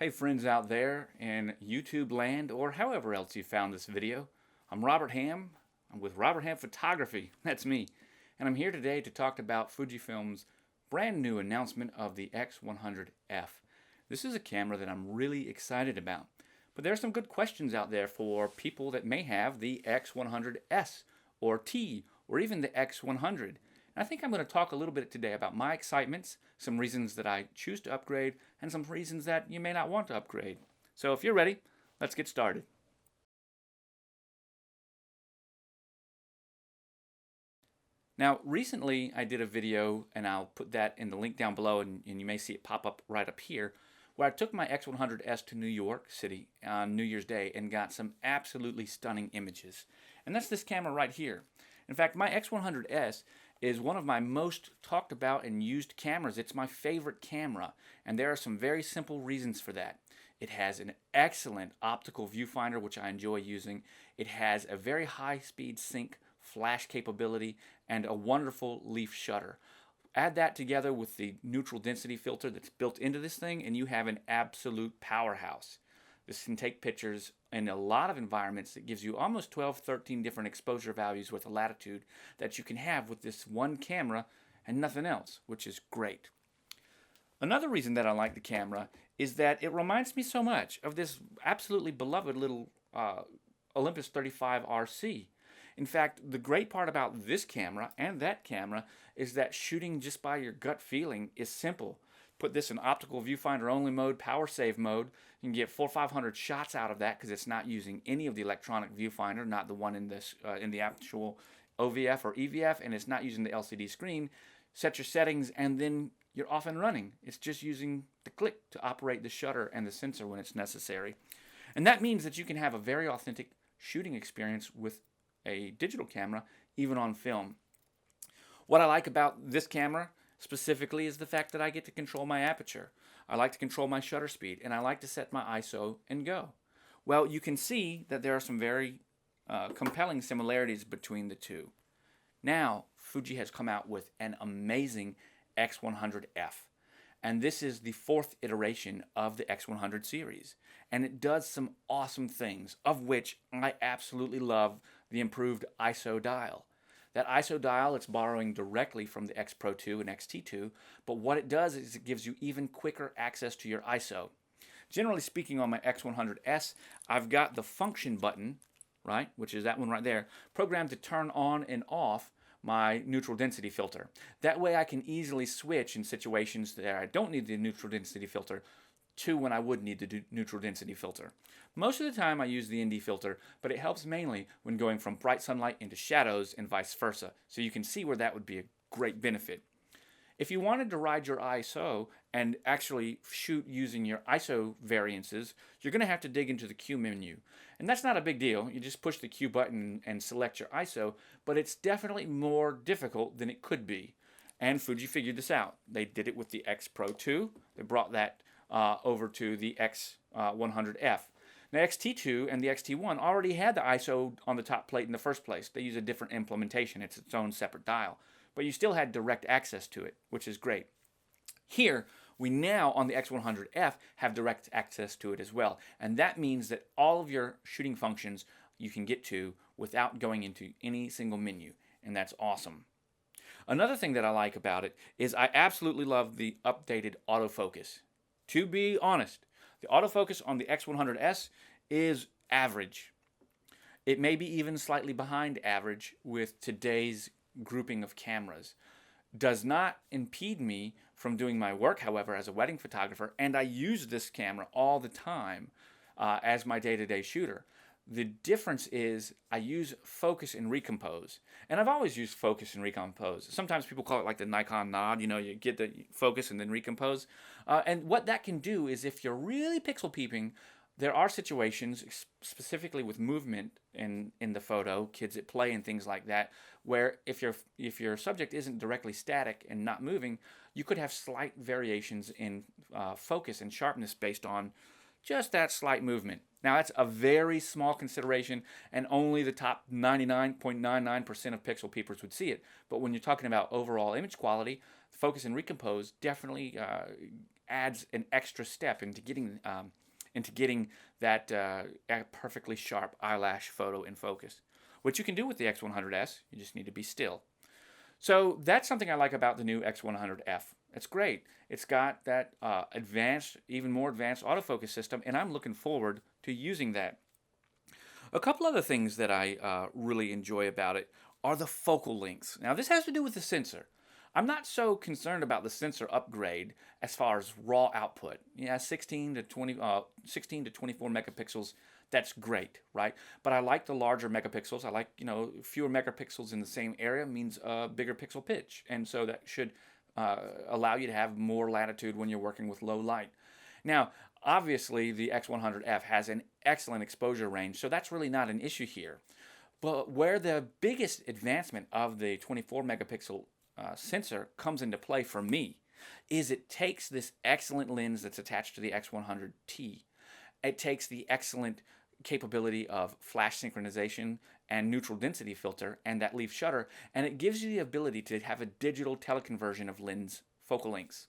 Hey friends out there in YouTube land or however else you found this video. I'm Robert Ham. I'm with Robert Ham Photography. That's me. And I'm here today to talk about Fujifilm's brand new announcement of the X100f. This is a camera that I'm really excited about. But there are some good questions out there for people that may have the X100S or T or even the X100. I think I'm going to talk a little bit today about my excitements, some reasons that I choose to upgrade, and some reasons that you may not want to upgrade. So if you're ready, let's get started. Now, recently I did a video, and I'll put that in the link down below, and you may see it pop up right up here, where I took my X100S to New York City on New Year's Day and got some absolutely stunning images. And that's this camera right here. In fact, my X100S is one of my most talked about and used cameras. It's my favorite camera, and there are some very simple reasons for that. It has an excellent optical viewfinder, which I enjoy using. It has a very high-speed sync flash capability and a wonderful leaf shutter. Add that together with the neutral density filter that's built into this thing, and you have an absolute powerhouse. This can take pictures in a lot of environments. That gives you almost 12, 13 different exposure values with a latitude that you can have with this one camera and nothing else, which is great. Another reason that I like the camera is that it reminds me so much of this absolutely beloved little Olympus 35 RC. In fact, the great part about this camera and that camera is that shooting just by your gut feeling is simple. Put this in optical viewfinder only mode, power save mode. You can get 400 or 500 shots out of that because it's not using any of the electronic viewfinder, not the one in this in the actual OVF or EVF, and it's not using the LCD screen. Set your settings and then you're off and running. It's just using the click to operate the shutter and the sensor when it's necessary. And that means that you can have a very authentic shooting experience with a digital camera, even on film. What I like about this camera specifically is the fact that I get to control my aperture. I like to control my shutter speed, and I like to set my ISO and go. Well, you can see that there are some very compelling similarities between the two. Now, Fuji has come out with an amazing X100f, and this is the fourth iteration of the X100 series, and it does some awesome things, of which I absolutely love the improved ISO dial. That ISO dial, it's borrowing directly from the X Pro 2 and XT2, but what it does is it gives you even quicker access to your ISO. Generally speaking, on my X100S, I've got the function button, right, which is that one right there, programmed to turn on and off my neutral density filter. That way I can easily switch in situations that I don't need the neutral density filter to when I would need the neutral density filter. Most of the time I use the ND filter, but it helps mainly when going from bright sunlight into shadows and vice versa, so you can see where that would be a great benefit. If you wanted to ride your ISO and actually shoot using your ISO variances, you're going to have to dig into the Q menu. And that's not a big deal. You just push the Q button and select your ISO, but it's definitely more difficult than it could be. And Fuji figured this out. They did it with the X Pro 2. They brought that over to the X100f. Now, XT2 and the XT1 already had the ISO on the top plate in the first place. They use a different implementation. It's its own separate dial. But you still had direct access to it, which is great. Here, we now, on the X100f, have direct access to it as well. And that means that all of your shooting functions you can get to without going into any single menu. And that's awesome. Another thing that I like about it is I absolutely love the updated autofocus. To be honest, the autofocus on the X100S is average. It may be even slightly behind average with today's grouping of cameras. Does not impede me from doing my work, however, as a wedding photographer, and I use this camera all the time as my day-to-day shooter. The difference is I use focus and recompose. And I've always used focus and recompose. Sometimes people call it like the Nikon nod, you get the focus and then recompose. And what that can do is if you're really pixel peeping, there are situations, specifically with movement in the photo, kids at play and things like that, where if your subject isn't directly static and not moving, you could have slight variations in focus and sharpness based on just that slight movement. Now, that's a very small consideration, and only the top 99.99% of pixel peepers would see it. But when you're talking about overall image quality, focus and recompose definitely adds an extra step into getting that perfectly sharp eyelash photo in focus, which you can do with the X100S. You just need to be still. So that's something I like about the new X100F. It's great. It's got that even more advanced autofocus system, and I'm looking forward to using that. A couple other things that I really enjoy about it are the focal lengths. Now, this has to do with the sensor. I'm not so concerned about the sensor upgrade as far as raw output. Yeah, 16 to 24 megapixels, that's great, right? But I like the larger megapixels. I like, fewer megapixels in the same area means a bigger pixel pitch. And so that should allow you to have more latitude when you're working with low light. Now, obviously, the X100F has an excellent exposure range, so that's really not an issue here. But where the biggest advancement of the 24 megapixel sensor comes into play for me is it takes this excellent lens that's attached to the X100T. It takes the excellent capability of flash synchronization and neutral density filter and that leaf shutter, and it gives you the ability to have a digital teleconversion of lens focal lengths.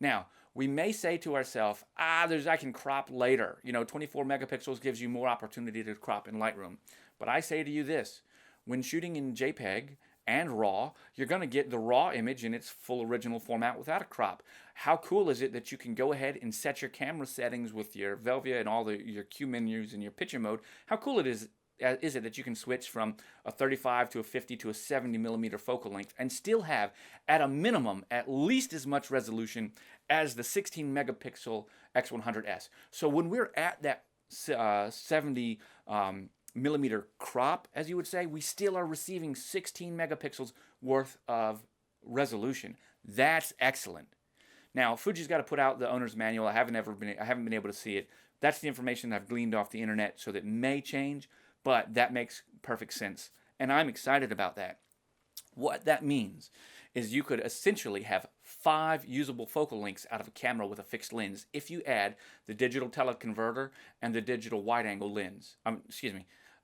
Now, we may say to ourselves, I can crop later. 24 megapixels gives you more opportunity to crop in Lightroom. But I say to you this, when shooting in JPEG and RAW, you're going to get the RAW image in its full original format without a crop. How cool is it that you can go ahead and set your camera settings with your Velvia and all your Q menus and your picture mode? How cool is it that you can switch from a 35 to a 50 to a 70 millimeter focal length and still have, at a minimum, at least as much resolution as the 16 megapixel X100S. So when we're at that 70 millimeter crop, as you would say, we still are receiving 16 megapixels worth of resolution. That's excellent. Now, Fuji's got to put out the owner's manual. I haven't been able to see it. That's the information I've gleaned off the internet, so that may change, but that makes perfect sense, and I'm excited about that. What that means is you could essentially have 5 usable focal lengths out of a camera with a fixed lens if you add the digital teleconverter and the digital wide-angle lens.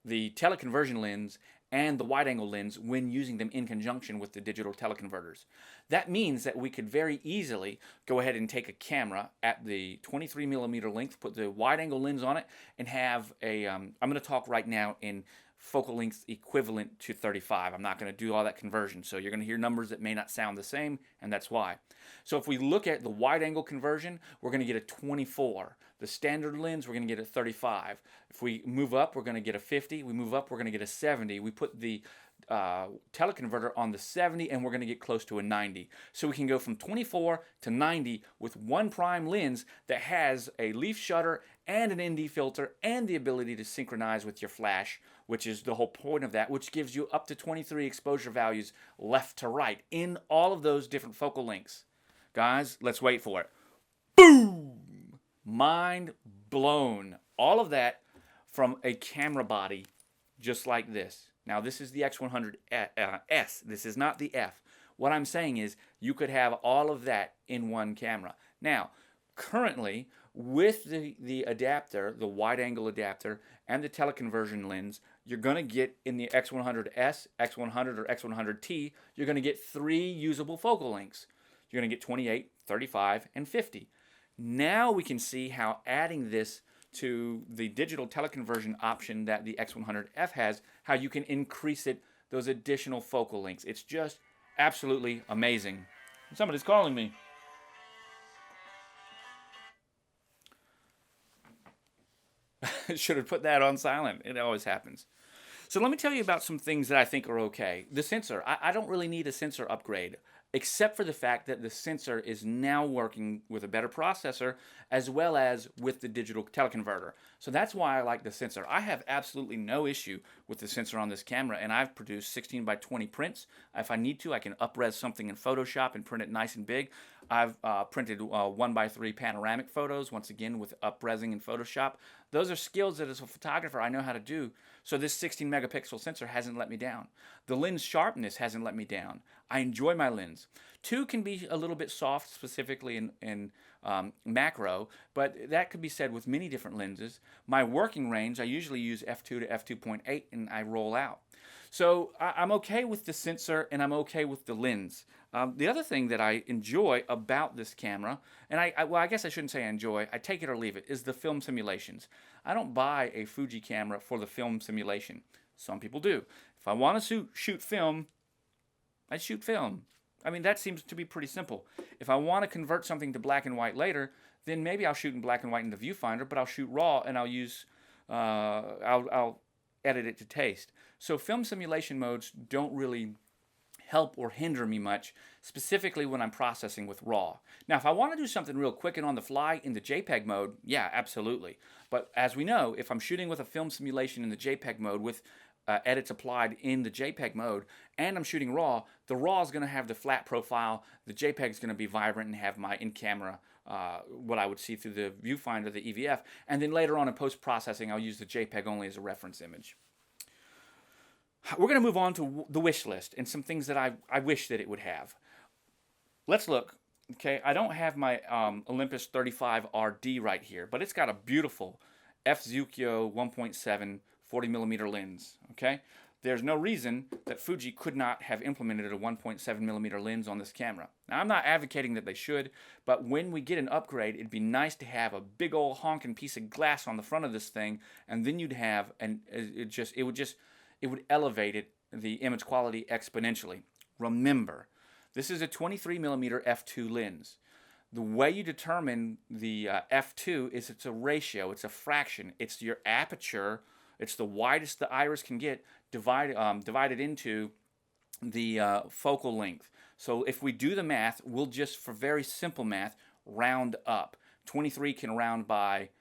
The teleconversion lens and the wide-angle lens when using them in conjunction with the digital teleconverters. That means that we could very easily go ahead and take a camera at the 23 millimeter length, put the wide-angle lens on it, and have I'm going to talk right now in focal length equivalent to 35. I'm not going to do all that conversion, so you're going to hear numbers that may not sound the same, and that's why. So if we look at the wide-angle conversion, we're going to get a 24. The standard lens, we're going to get a 35. If we move up, we're going to get a 50. We move up, we're going to get a 70. We put the teleconverter on the 70, and we're going to get close to a 90. So we can go from 24 to 90 with one prime lens that has a leaf shutter and an ND filter and the ability to synchronize with your flash, which is the whole point of that, which gives you up to 23 exposure values left to right in all of those different focal lengths. Guys, let's wait for it. Boom! Mind blown. All of that from a camera body just like this. Now, this is the X100S. This is not the F. What I'm saying is you could have all of that in one camera. Now, currently, with the adapter, the wide-angle adapter, and the teleconversion lens, you're going to get in the X100S, X100, or X100T, you're going to get 3 usable focal lengths. You're going to get 28, 35, and 50. Now we can see how adding this to the digital teleconversion option that the X100F has, how you can increase those additional focal lengths. It's just absolutely amazing. Somebody's calling me. Should have put that on silent. It always happens. So let me tell you about some things that I think are okay. The sensor. I don't really need a sensor upgrade, except for the fact that the sensor is now working with a better processor as well as with the digital teleconverter. So that's why I like the sensor. I have absolutely no issue with the sensor on this camera, and I've produced 16 by 20 prints. If I need to, I can up-res something in Photoshop and print it nice and big. I've printed 1:3 panoramic photos, once again with up-resing in Photoshop. Those are skills that as a photographer I know how to do. So this 16 megapixel sensor hasn't let me down. The lens sharpness hasn't let me down. I enjoy my lens. 2 can be a little bit soft, specifically in macro, but that could be said with many different lenses. My working range, I usually use f2 to f2.8 and I roll out. So I'm okay with the sensor and I'm okay with the lens. The other thing that I enjoy about this camera, and well, I guess I shouldn't say I enjoy, I take it or leave it, is the film simulations. I don't buy a Fuji camera for the film simulation. Some people do. If I want to shoot film, I shoot film. I mean, that seems to be pretty simple. If I want to convert something to black and white later, then maybe I'll shoot in black and white in the viewfinder, but I'll shoot raw and I'll use, I'll edit it to taste. So film simulation modes don't really help or hinder me much, specifically when I'm processing with RAW. Now, if I want to do something real quick and on the fly in the JPEG mode, yeah, absolutely. But as we know, if I'm shooting with a film simulation in the JPEG mode with edits applied in the JPEG mode, and I'm shooting RAW, the RAW is going to have the flat profile, the JPEG is going to be vibrant and have my in-camera, what I would see through the viewfinder, the EVF, and then later on in post-processing, I'll use the JPEG only as a reference image. We're going to move on to the wish list and some things that I wish that it would have. Let's look. Okay, I don't have my Olympus 35RD right here, but it's got a beautiful f-Zucchio 1.7 40mm lens. Okay, there's no reason that Fuji could not have implemented a 1.7mm lens on this camera. Now, I'm not advocating that they should, but when we get an upgrade, it'd be nice to have a big old honking piece of glass on the front of this thing, and then you'd have, and it would elevate the image quality exponentially. Remember, this is a 23mm f2 lens. The way you determine the f2 is it's a ratio, it's a fraction. It's your aperture, it's the widest the iris can get divided into the focal length. So if we do the math, we'll just, for very simple math, round up. 23 can round by,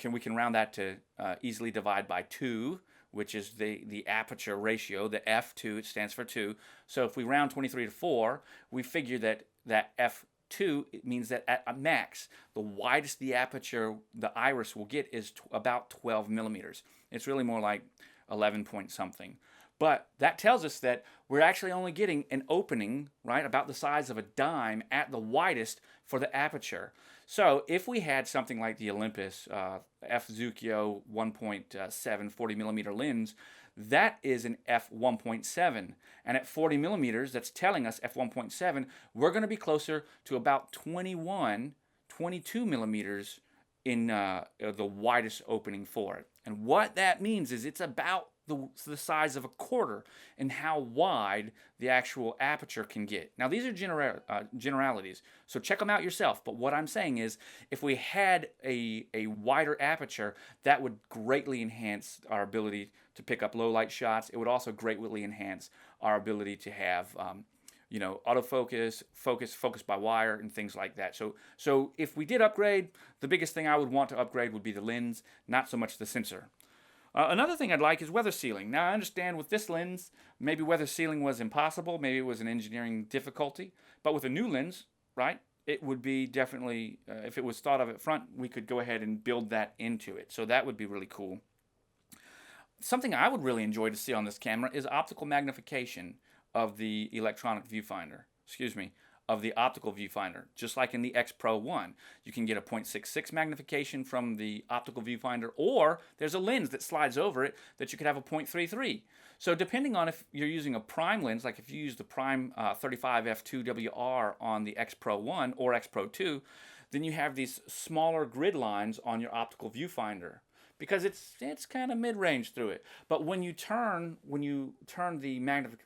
we can round that to easily divide by 2, which is the aperture ratio, the f2, it stands for 2. So if we round 23 to 4, we figure that f2, it means that at a max, the widest the aperture, the iris will get is about 12 millimeters. It's really more like 11 point something. But that tells us that we're actually only getting an opening, right, about the size of a dime at the widest for the aperture. So if we had something like the Olympus f-Zucchio 1.7 40mm lens, that is an f1.7. And at 40 millimeters, that's telling us f1.7, we're going to be closer to about 21, 22 millimeters in the widest opening for it. And what that means is it's about the size of a quarter and how wide the actual aperture can get. Now, these are generalities, so check them out yourself. But what I'm saying is, if we had a wider aperture, that would greatly enhance our ability to pick up low light shots. It would also greatly enhance our ability to have autofocus, focus by wire, and things like that. So if we did upgrade, the biggest thing I would want to upgrade would be the lens, not so much the sensor. Another thing I'd like is weather sealing. Now, I understand with this lens, maybe weather sealing was impossible, maybe it was an engineering difficulty, but with a new lens, right, it would be definitely, if it was thought of up front, we could go ahead and build that into it. So that would be really cool. Something I would really enjoy to see on this camera is optical magnification of the electronic viewfinder, of the optical viewfinder, just like in the X Pro 1. You can get a 0.66 magnification from the optical viewfinder, or there's a lens that slides over it that you could have a 0.33. So depending on if you're using a prime lens, like if you use the prime 35 f2WR on the X Pro 1 or X Pro 2, then you have these smaller grid lines on your optical viewfinder, because it's kind of mid-range through it. But when you turn the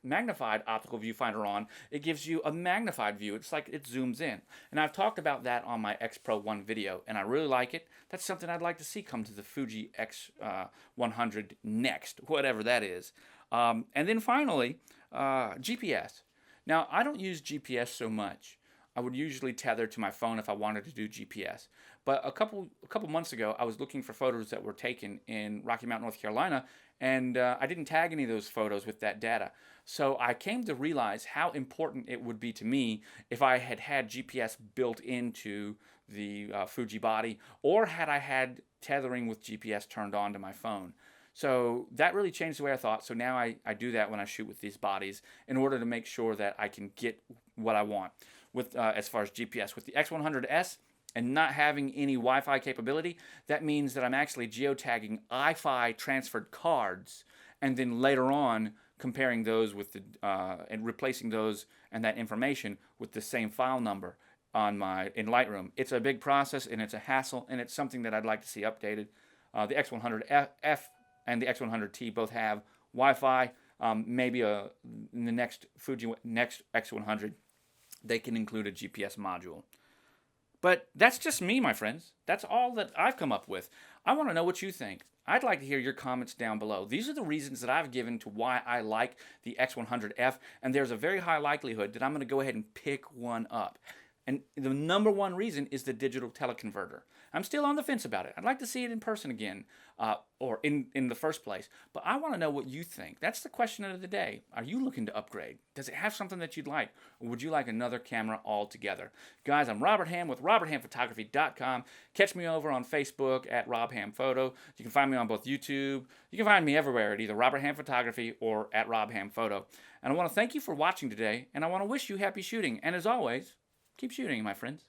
magnified optical viewfinder on, it gives you a magnified view. It's like it zooms in. And I've talked about that on my X Pro 1 video, and I really like it. That's something I'd like to see come to the Fuji X100 next, whatever that is. And then finally, GPS. Now, I don't use GPS so much. I would usually tether to my phone if I wanted to do GPS. But a couple months ago, I was looking for photos that were taken in Rocky Mount, North Carolina, and I didn't tag any of those photos with that data. So I came to realize how important it would be to me if I had had GPS built into the Fuji body, or had I had tethering with GPS turned on to my phone. So that really changed the way I thought. So now I do that when I shoot with these bodies in order to make sure that I can get what I want with as far as GPS. With the X100S and not having any Wi-Fi capability, that means that I'm actually geotagging Wi-Fi transferred cards, and then later on comparing those with the and replacing those and that information with the same file number in Lightroom. It's a big process and it's a hassle, and it's something that I'd like to see updated. The X100f and the X100T both have Wi-Fi. Maybe in the next X100, they can include a GPS module. But that's just me, my friends. That's all that I've come up with. I want to know what you think. I'd like to hear your comments down below. These are the reasons that I've given to why I like the X100F, and there's a very high likelihood that I'm going to go ahead and pick one up. And the number one reason is the digital teleconverter. I'm still on the fence about it. I'd like to see it in person again, or in the first place. But I want to know what you think. That's the question of the day. Are you looking to upgrade? Does it have something that you'd like? Or would you like another camera altogether? Guys, I'm Robert Ham with RobertHamPhotography.com. Catch me over on Facebook at RobHamPhoto. You can find me on both YouTube. You can find me everywhere at either Robert Ham Photography or at RobHamPhoto. And I want to thank you for watching today, and I want to wish you happy shooting. And as always, keep shooting, my friends.